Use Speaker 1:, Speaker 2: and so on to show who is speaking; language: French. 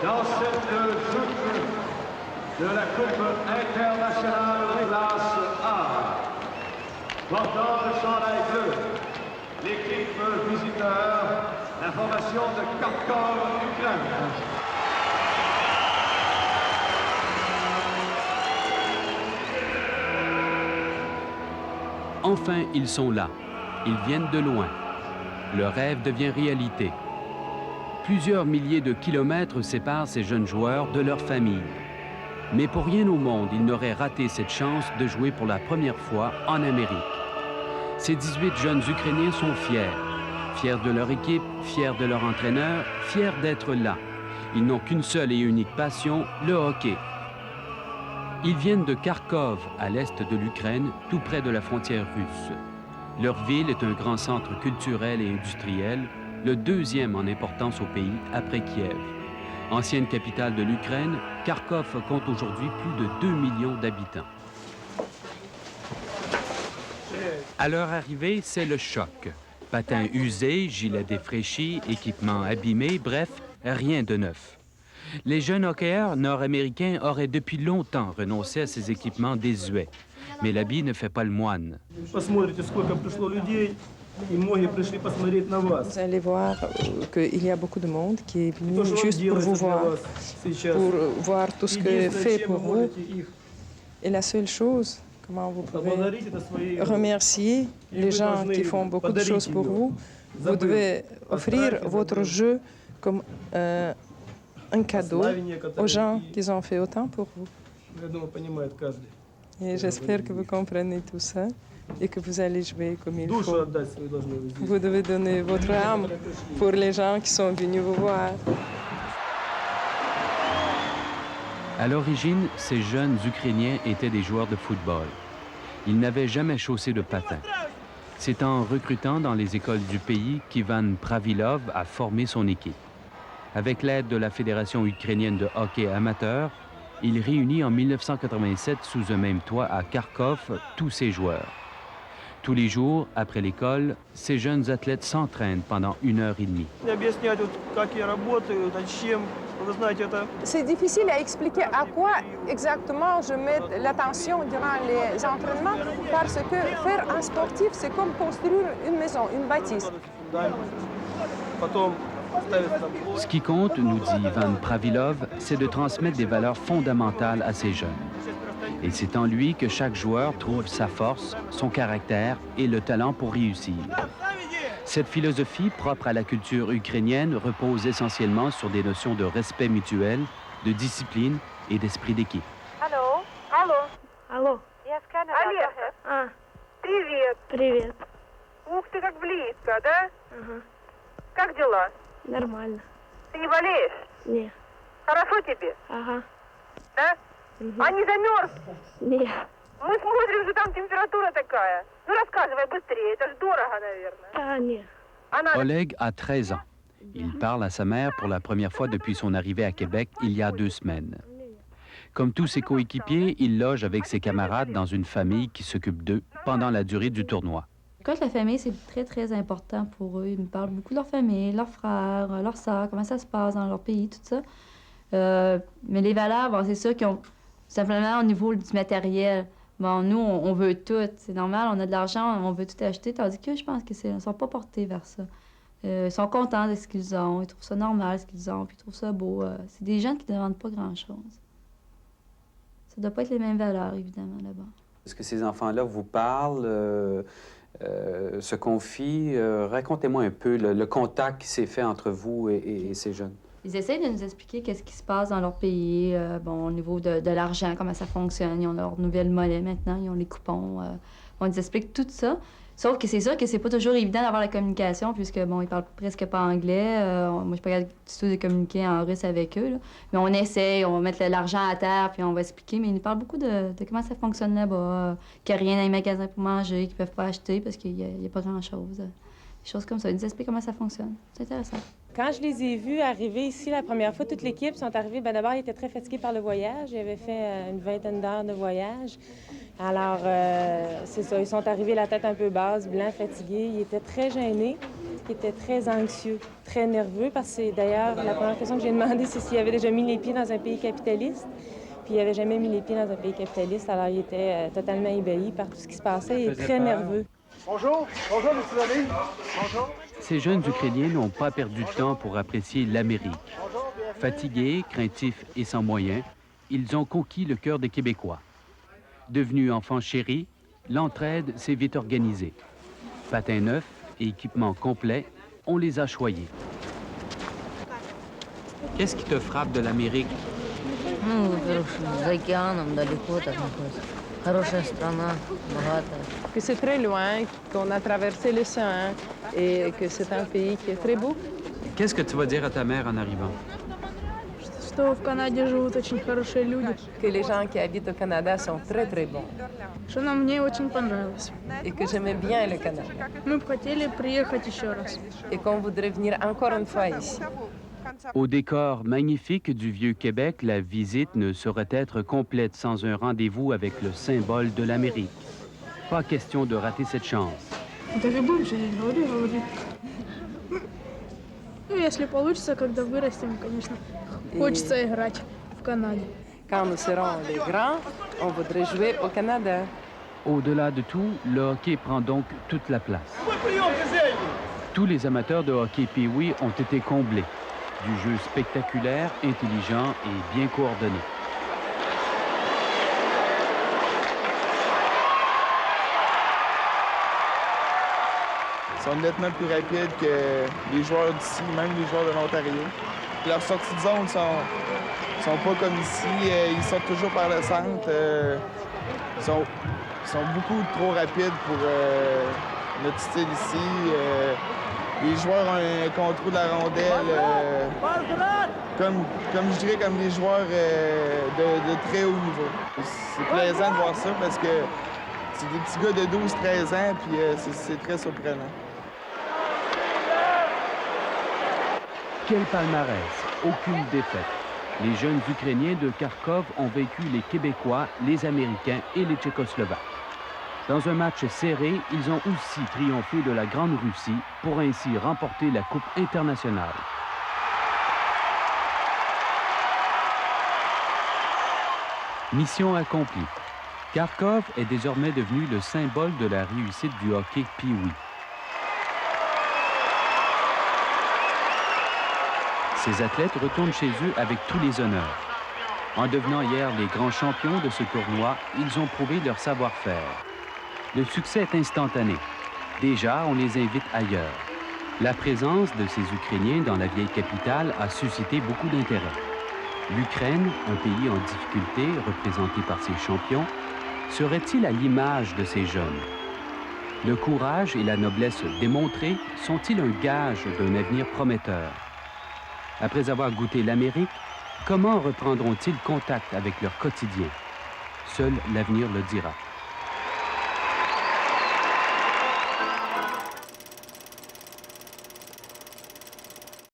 Speaker 1: dans cette joute de la Coupe internationale classe A. Portant le chandail bleu, l'équipe visiteur, la formation de Kharkov, Ukraine.
Speaker 2: Enfin, ils sont là. Ils viennent de loin. Le rêve devient réalité. Plusieurs milliers de kilomètres séparent ces jeunes joueurs de leur famille. Mais pour rien au monde, ils n'auraient raté cette chance de jouer pour la première fois en Amérique. Ces 18 jeunes Ukrainiens sont fiers. Fiers de leur équipe, fiers de leur entraîneur, fiers d'être là. Ils n'ont qu'une seule et unique passion, le hockey. Ils viennent de Kharkov, à l'est de l'Ukraine, tout près de la frontière russe. Leur ville est un grand centre culturel et industriel, le deuxième en importance au pays après Kiev. Ancienne capitale de l'Ukraine, Kharkov compte aujourd'hui plus de 2 millions d'habitants. À leur arrivée, c'est le choc. Patins usés, gilets défraîchis, équipements abîmés, bref, rien de neuf. Les jeunes hockeyeurs nord-américains auraient depuis longtemps renoncé à ces équipements désuets. Mais l'habit ne fait pas le moine.
Speaker 3: Vous allez voir qu'il y a beaucoup de monde qui est venu juste pour vous voir tout ce que fait pour vous. Et la seule chose, comment vous pouvez remercier les gens qui font beaucoup de choses pour vous, vous devez offrir votre jeu comme un cadeau aux gens qui ont fait autant pour vous. Et j'espère que vous comprenez tout ça et que vous allez jouer comme il faut. Vous devez donner votre âme pour les gens qui sont venus vous voir.
Speaker 2: À l'origine, ces jeunes Ukrainiens étaient des joueurs de football. Ils n'avaient jamais chaussé de patins. C'est en recrutant dans les écoles du pays qu'Ivan Pravilov a formé son équipe. Avec l'aide de la Fédération ukrainienne de hockey amateur, il réunit en 1987 sous un même toit à Kharkov tous ses joueurs. Tous les jours, après l'école, ces jeunes athlètes s'entraînent pendant 1h30.
Speaker 4: C'est difficile à expliquer à quoi exactement je mets l'attention durant les entraînements, parce que faire un sportif, c'est comme construire une maison, une bâtisse.
Speaker 2: Ce qui compte, nous dit Ivan Pravilov, c'est de transmettre des valeurs fondamentales à ces jeunes. Et c'est en lui que chaque joueur trouve sa force, son caractère et le talent pour réussir. Cette philosophie, propre à la culture ukrainienne, repose essentiellement sur des notions de respect mutuel, de discipline et d'esprit d'équipe.
Speaker 5: Allô? Allô? Allô? Олег. Привет. Привет. Ух ты, как близко, да? Ага. Как дела? Нормально. Ты не болеешь? Нет. Хорошо тебе? Ага. Да? Угу. А не замерз? Нет. Мы смотрим, что там температура такая. Ну, рассказывай быстрее, это ж дорого, наверное. А, нет.
Speaker 2: Oleg a 13 ans. Il parle à sa mère pour la première fois depuis son arrivée à Québec il y a 2 semaines. Comme tous ses coéquipiers, il loge avec ses camarades dans une famille qui s'occupe d'eux pendant la durée du tournoi.
Speaker 6: Quand la famille, c'est très, très important pour eux. Ils me parlent beaucoup de leur famille, leurs frères, leurs sœurs, comment ça se passe dans leur pays, tout ça. Mais les valeurs, bon, c'est sûr qu'ils ont simplement au niveau du matériel. Bon, nous, on veut tout. C'est normal, on a de l'argent, on veut tout acheter, tandis que je pense qu'ils ne sont pas portés vers ça. Ils sont contents de ce qu'ils ont, ils trouvent ça normal, ce qu'ils ont, puis ils trouvent ça beau. C'est des jeunes qui ne demandent pas grand-chose. Ça ne doit pas être les mêmes valeurs, évidemment, là-bas.
Speaker 7: Est-ce que ces enfants-là vous parlent, se confient? Racontez-moi un peu le contact qui s'est fait entre vous et ces jeunes.
Speaker 6: Ils essayent de nous expliquer qu'est-ce qui se passe dans leur pays, bon, au niveau de l'argent, comment ça fonctionne. Ils ont leur nouvelle monnaie maintenant, ils ont les coupons. On nous explique tout ça. Sauf que c'est sûr que c'est pas toujours évident d'avoir la communication, puisque, bon, ils parlent presque pas anglais. Moi, je suis pas capable du tout de communiquer en russe avec eux, là. Mais on essaye, on va mettre l'argent à terre, puis on va expliquer. Mais ils nous parlent beaucoup de comment ça fonctionne là-bas, qu'il n'y a rien dans les magasins pour manger, qu'ils peuvent pas acheter parce qu'il y a pas grand-chose. Des choses comme ça. Ils nous expliquent comment ça fonctionne. C'est intéressant.
Speaker 8: Quand je les ai vus arriver ici la première fois, toute l'équipe sont arrivés. D'abord, ils étaient très fatigués par le voyage. Ils avaient fait une vingtaine d'heures de voyage. Alors, c'est ça, ils sont arrivés la tête un peu basse, blancs, fatigués. Ils étaient très gênés, ils étaient très anxieux, très nerveux, parce que c'est d'ailleurs la première question que j'ai demandé, c'est s'ils avaient déjà mis les pieds dans un pays capitaliste. Puis ils n'avaient jamais mis les pieds dans un pays capitaliste, alors ils étaient totalement ébahis par tout ce qui se passait et très nerveux.
Speaker 1: Bonjour, bonjour, mes amis. Bonjour.
Speaker 2: Ces jeunes Ukrainiens n'ont pas perdu de temps pour apprécier l'Amérique. Fatigués, craintifs et sans moyens, ils ont conquis le cœur des Québécois. Devenus enfants chéris, l'entraide s'est vite organisée. Patins neufs et équipements complets, on les a choyés. Qu'est-ce qui te frappe de l'Amérique?
Speaker 3: Que c'est très loin, qu'on a traversé l'océan et que c'est un pays qui est très beau.
Speaker 2: Qu'est-ce que tu vas dire à ta mère en arrivant?
Speaker 3: Que les gens qui habitent au Canada sont très, très bons. Et que j'aimais bien le Canada. Et qu'on voudrait venir encore une fois ici.
Speaker 2: Au décor magnifique du Vieux-Québec, la visite ne saurait être complète sans un rendez-vous avec le symbole de l'Amérique. Pas question de rater cette chance.
Speaker 3: Quand nous serons les grands, on voudrait jouer au Canada.
Speaker 2: Au-delà de tout, le hockey prend donc toute la place. Tous les amateurs de hockey Pee-Wee ont été comblés. Du jeu spectaculaire, intelligent et bien coordonné.
Speaker 9: Ils sont nettement plus rapides que les joueurs d'ici, même les joueurs de l'Ontario. Leurs sorties de zone sont pas comme ici. Ils sortent toujours par le centre. Ils sont beaucoup trop rapides pour notre style ici. Les joueurs ont un contrôle de la rondelle, comme je dirais, comme les joueurs de très haut niveau. C'est plaisant de voir ça parce que c'est des petits gars de 12-13 ans, puis c'est très surprenant.
Speaker 2: Quel palmarès, aucune défaite. Les jeunes Ukrainiens de Kharkov ont vaincu les Québécois, les Américains et les Tchécoslovaques. Dans un match serré, ils ont aussi triomphé de la Grande Russie pour ainsi remporter la Coupe internationale. Mission accomplie. Kharkov est désormais devenu le symbole de la réussite du hockey Pee-Wee. Ces athlètes retournent chez eux avec tous les honneurs. En devenant hier les grands champions de ce tournoi, ils ont prouvé leur savoir-faire. Le succès est instantané. Déjà, on les invite ailleurs. La présence de ces Ukrainiens dans la vieille capitale a suscité beaucoup d'intérêt. L'Ukraine, un pays en difficulté représenté par ses champions, serait-il à l'image de ces jeunes? Le courage et la noblesse démontrés sont-ils un gage d'un avenir prometteur? Après avoir goûté l'Amérique, comment reprendront-ils contact avec leur quotidien? Seul l'avenir le dira.